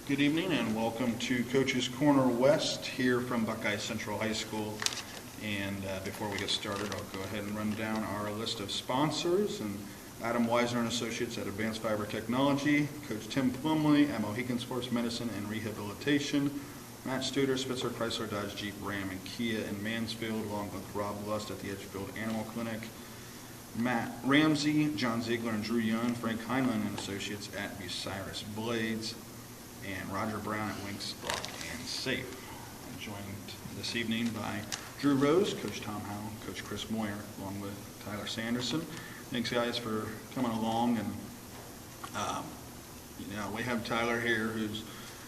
Good evening and welcome to Coach's Corner West here from Buckeye Central High School. And before we get started, I'll go ahead and run down our list of sponsors. And Adam Weisner and Associates at Advanced Fiber Technology, Coach Tim Plumley at Mohican Sports Medicine and Rehabilitation, Matt Studer, Spitzer Chrysler Dodge Jeep Ram and Kia in Mansfield, along with Rob Lust at the Edgefield Animal Clinic, Matt Ramsey, John Ziegler and Drew Young, Frank Heinlein and Associates at Bucyrus Blades, and Roger Brown at Winks Lock and Safe. I'm joined this evening by Drew Rose, Coach Tom Howell, Coach Chris Moyer, along with Tyler Sanderson. Thanks, guys, for coming along. And we have Tyler here, who's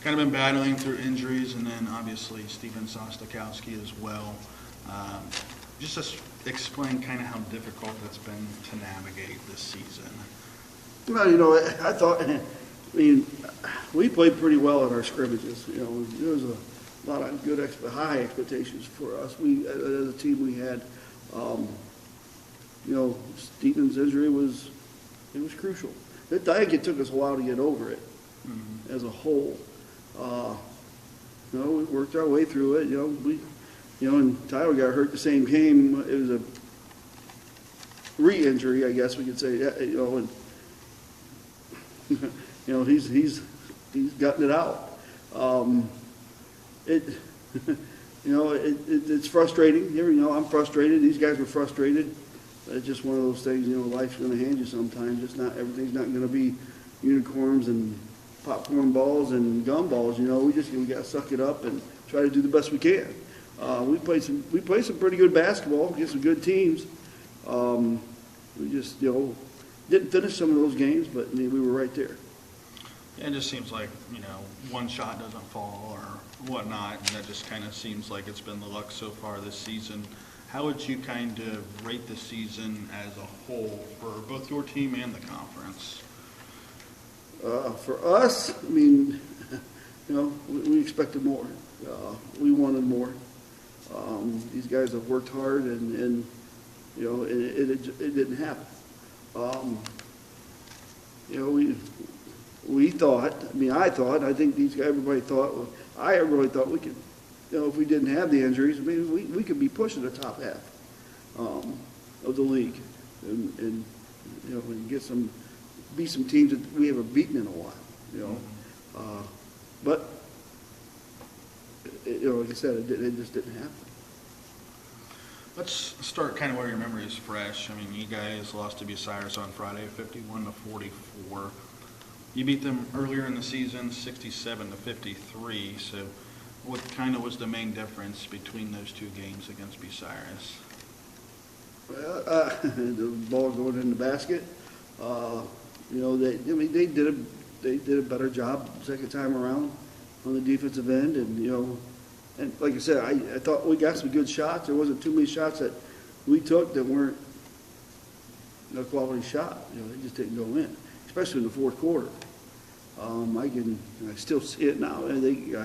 kind of been battling through injuries, and then obviously Steven Sostakowski as well. Just explain kind of how difficult it's been to navigate this season. Well, I thought. We played pretty well in our scrimmages. There was a lot of good, high expectations for us. We, as a team, we had, Stevens' injury was crucial. I think it took us a while to get over it as a whole. We worked our way through it. And Tyler got hurt the same game. It was a re-injury, I guess we could say. And he's gotten it out. It's frustrating. I'm frustrated. These guys were frustrated. It's just one of those things. Life's going to hand you sometimes. Everything's not going to be unicorns and popcorn balls and gumballs. We got to suck it up and try to do the best we can. We played some pretty good basketball against some good teams. We just didn't finish some of those games, but we were right there. It just seems like, one shot doesn't fall or whatnot, and that just kind of seems like it's been the luck so far this season. How would you kind of rate the season as a whole for both your team and the conference? For us, we expected more. We wanted more. These guys have worked hard, and it didn't happen. We thought, I think everybody thought, I really thought we could, if we didn't have the injuries, we could be pushing the top half of the league and get be some teams that we haven't beaten in a while, But, like I said, it just didn't happen. Let's start kind of where your memory is fresh. You guys lost to Bucyrus on Friday, 51-44. You beat them earlier in the season, 67-53. So, what kind of was the main difference between those two games against Bucyrus? Well, the ball going in the basket. They did a better job second time around on the defensive end, and like I said, I thought we got some good shots. There wasn't too many shots that we took that weren't a quality shot. They just didn't go in, especially in the fourth quarter. I still see it now. I think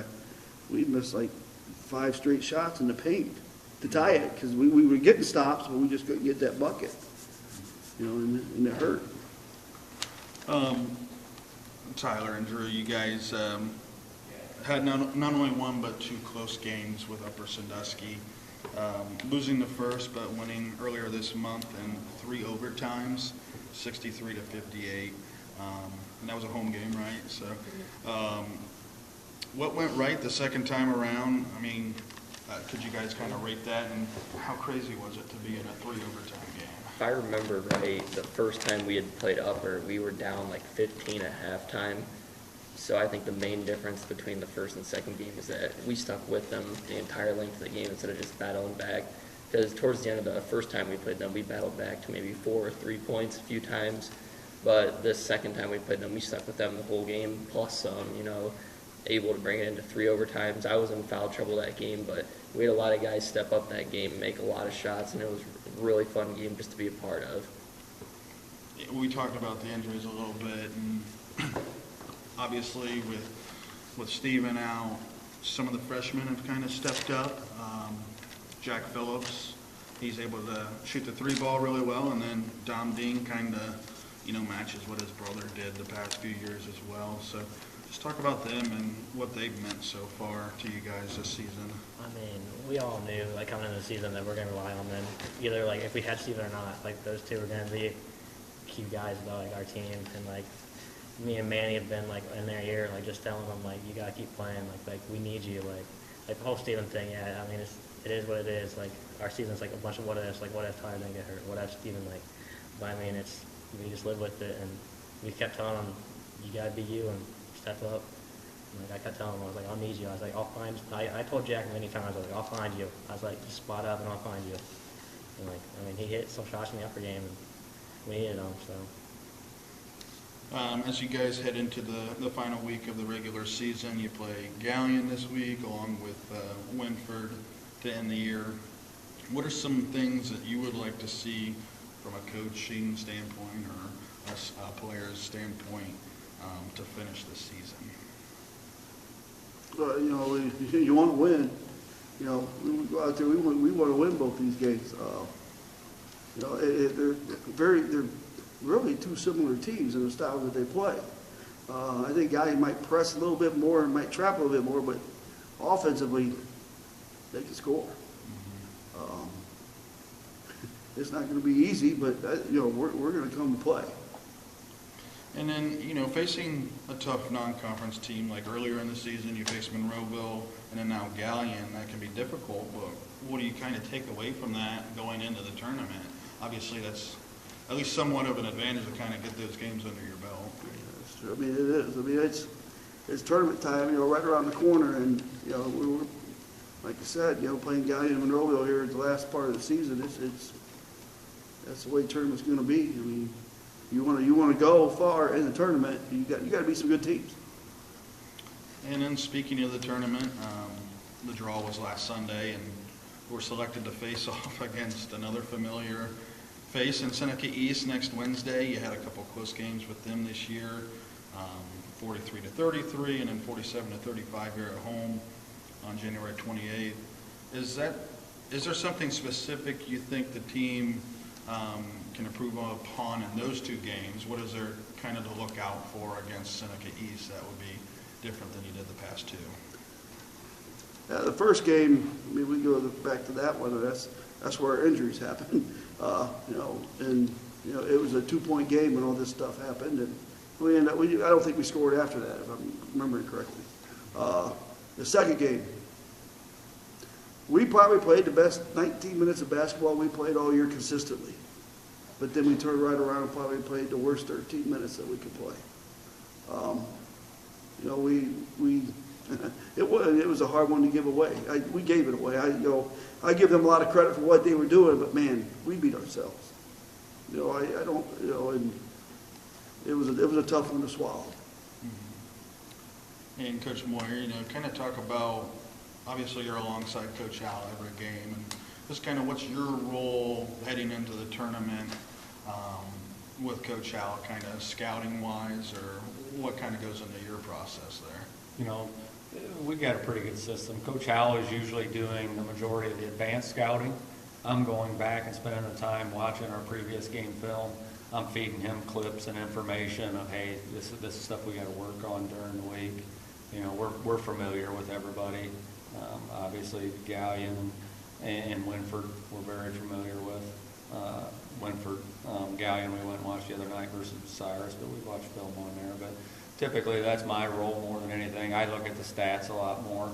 we missed like 5 straight shots in the paint to tie it because we were getting stops, but we just couldn't get that bucket. And it hurt. Tyler and Drew, you guys had not only one but 2 close games with Upper Sandusky, losing the first but winning earlier this month in 3 overtimes, 63-58. And that was a home game, right? So, what went right the second time around? Could you guys kind of rate that, and how crazy was it to be in a 3 overtime game? If I remember right, the first time we had played Upper, we were down like 15 at halftime. So I think the main difference between the first and second game is that we stuck with them the entire length of the game instead of just battling back. Because towards the end of the first time we played them, we battled back to maybe 4 or 3 points a few times. But the second time we played them, we stuck with them the whole game, plus some, able to bring it into 3 overtimes. I was in foul trouble that game, but we had a lot of guys step up that game and make a lot of shots, and it was a really fun game just to be a part of. We talked about the injuries a little bit, and obviously with Steven out, some of the freshmen have kind of stepped up. Jack Phillips, he's able to shoot the 3 ball really well, and then Dom Dean kind of, matches what his brother did the past few years as well. So Let's talk about them and what they've meant so far to you guys this season. I mean, we all knew, like, coming into the season that we're going to rely on them. Either, like, if we had Steven or not, like, those two were going to be key guys about, like, our team. And, like, me and Manny have been, like, in their ear, like, just telling them, like, you got to keep playing. Like, we need you. Like the whole Steven thing, yeah, I mean, it is what it is. Like, our season's, like, a bunch of what ifs. Like, what if Tyler didn't get hurt? What if Steven, like, but, I mean, we just live with it. And we kept telling them, you got to be you and step up. Like, I kept telling him, I was like, I'll need you. I was like, I'll find. I told Jack many times, I was like, I'll find you. I was like, just spot up and I'll find you. And, like, I mean, he hit some shots in the upper game, and we needed them. So. As you guys head into the final week of the regular season, you play Galleon this week along with Winford to end the year. What are some things that you would like to see from a coaching standpoint or a player's standpoint to finish this season? You know, you want to win. You know, we go out there. We want to win both these games. You know, they're really two similar teams in the style that they play. I think Guy might press a little bit more and might trap a little bit more, but offensively, they can score. It's not going to be easy, but you know, we're going to come to play. And then, you know, facing a tough non-conference team, like earlier in the season, you faced Monroeville, and then now Galleon, that can be difficult, but what do you kind of take away from that going into the tournament? Obviously, that's at least somewhat of an advantage to kind of get those games under your belt. That's true. I mean, it is. I mean, it's tournament time, you know, right around the corner, and, you know, we were, like I said, you know, playing Galleon and Monroeville here at the last part of the season, that's the way the tournament's going to be. I mean, you want to go far in the tournament, you got to be some good teams. And then speaking of the tournament, the draw was last Sunday, and we're selected to face off against another familiar face in Seneca East next Wednesday. You had a couple close games with them this year, 43-33, and then 47-35 here at home on January 28th. Is there something specific you think the team can improve upon in those two games? What is there kind of to look out for against Seneca East that would be different than you did the past two? The first game, I mean, we go back to that one. That's where our injuries happened. You know, and you know, it was a 2-point game when all this stuff happened, and I don't think we scored after that, if I'm remembering correctly. The second game, we probably played the best 19 minutes of basketball we played all year consistently. But then we turned right around and probably played the worst 13 minutes that we could play. You know, it was a hard one to give away. We gave it away. I give them a lot of credit for what they were doing, but man, we beat ourselves. You know, I don't. You know, and it was a tough one to swallow. Mm-hmm. And Coach Moyer, you know, kind of talk about. Obviously, you're alongside Coach Howell every game, and just kind of what's your role heading into the tournament with Coach Howell, kind of scouting-wise, or what kind of goes into your process there? You know, we've got a pretty good system. Coach Howell is usually doing the majority of the advanced scouting. I'm going back and spending the time watching our previous game film. I'm feeding him clips and information of, hey, this is stuff we got to work on during the week. You know, we're familiar with everybody. Obviously, Galleon and Winford we're very familiar with. Winford, Galleon we went and watched the other night versus Cyrus, but we watched film on there. But typically that's my role more than anything. I look at the stats a lot more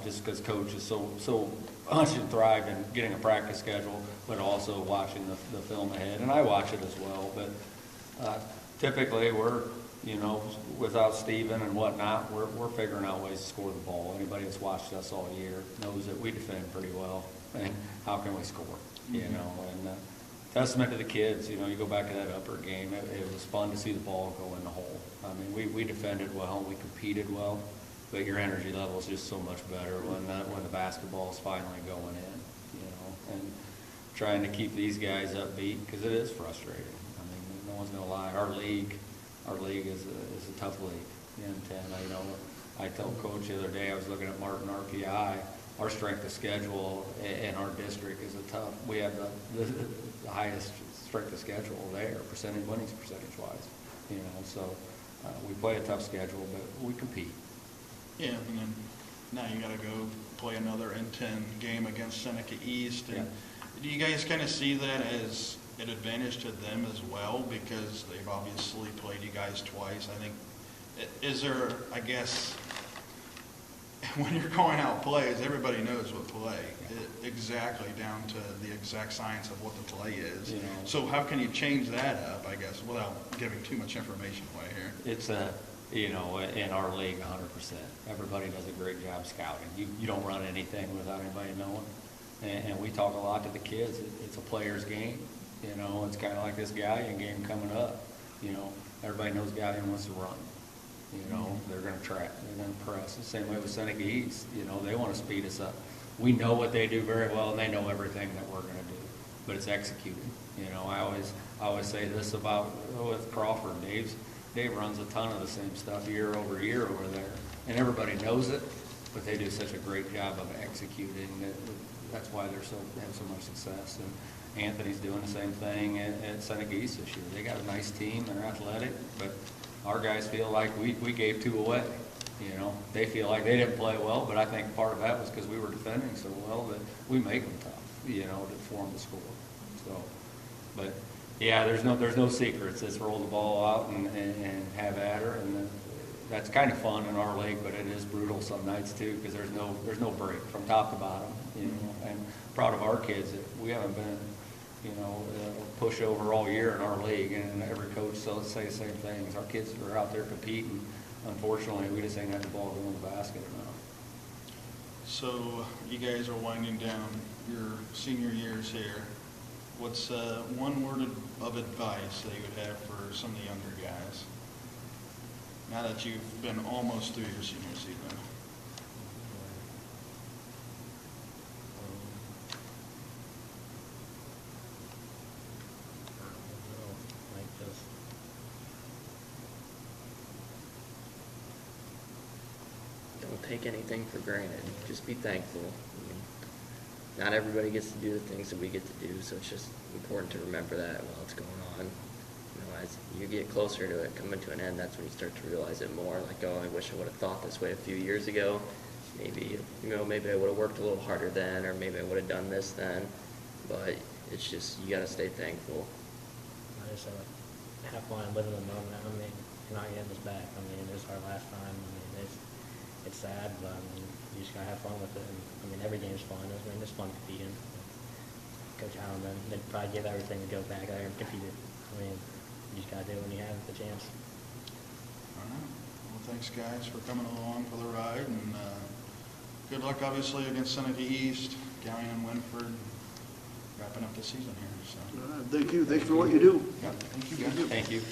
just because Coach is so much thrived in getting a practice schedule, but also watching the film ahead. And I watch it as well. But typically we're, you know, without Steven and whatnot, we're figuring out ways to score the ball. Anybody that's watched us all year knows that we defend pretty well. And how can we score? You know, and testament to the kids. You know, you go back to that upper game, it was fun to see the ball go in the hole. I mean, we defended well, we competed well, but your energy level is just so much better when the basketball is finally going in. You know, and trying to keep these guys upbeat because it is frustrating. I mean, no one's gonna lie. Our league is a tough league. You know, I told Coach the other day, I was looking at Martin RPI. Our strength of schedule in our district is we have the highest strength of schedule there, winning percentage wise. You know, so We play a tough schedule, but we compete. Yeah, and then now you gotta go play another N10 game against Seneca East. And do you guys kind of see that as an advantage to them as well? Because they've obviously played you guys twice. I think, is there, I guess, when you're calling out plays, everybody knows what play, exactly down to the exact science of what the play is. You know. So how can you change that up, I guess, without giving too much information away here? It's in our league, 100%. Everybody does a great job scouting. You don't run anything without anybody knowing. And we talk a lot to the kids. It's a player's game. It's kind of like this Galleon game coming up. Everybody knows Galleon wants to run. They're going to track. They're going to press. The same way with Seneca East. They want to speed us up. We know what they do very well, and they know everything that we're going to do. But it's executing. I always say this about with Crawford. Dave runs a ton of the same stuff year over year over there, and everybody knows it. But they do such a great job of executing. That's why they have so much success. And Anthony's doing the same thing at Seneca East this year. They got a nice team. They're athletic, but our guys feel like we gave 2 away. They feel like they didn't play well, but I think part of that was because we were defending so well that we make them tough, to form the score. So, but yeah, there's no secrets. It's roll the ball out and have at her, and that's kind of fun in our league, but it is brutal some nights too because there's no break from top to bottom. And proud of our kids that we haven't been pushover all year in our league, and every coach say the same things. Our kids are out there competing. Unfortunately, we just ain't had the ball go in the basket enough. So you guys are winding down your senior years here. What's one word of advice that you would have for some of the younger guys now that you've been almost through your senior season? Don't take anything for granted. Just be thankful. Not everybody gets to do the things that we get to do, so it's just important to remember that while it's going on. As you get closer to it coming to an end, that's when you start to realize it more. Like, oh, I wish I would have thought this way a few years ago. Maybe I would have worked a little harder then, or maybe I would have done this then. But it's just, you got to stay thankful. I just have fun and live in the moment. You're not getting this back. This is our last time. It's sad, but you just gotta have fun with it. And every game's fun. It's fun competing. Coach Howell, they'd probably give everything to go back there and compete it. You just gotta do it when you have the chance. All right. Well, thanks, guys, for coming along for the ride, and good luck, obviously, against Seneca East, Galleon, and Winford, wrapping up the season here. So. Thank you. Thanks for what you do. Yep. Thank you, guys. Thank you.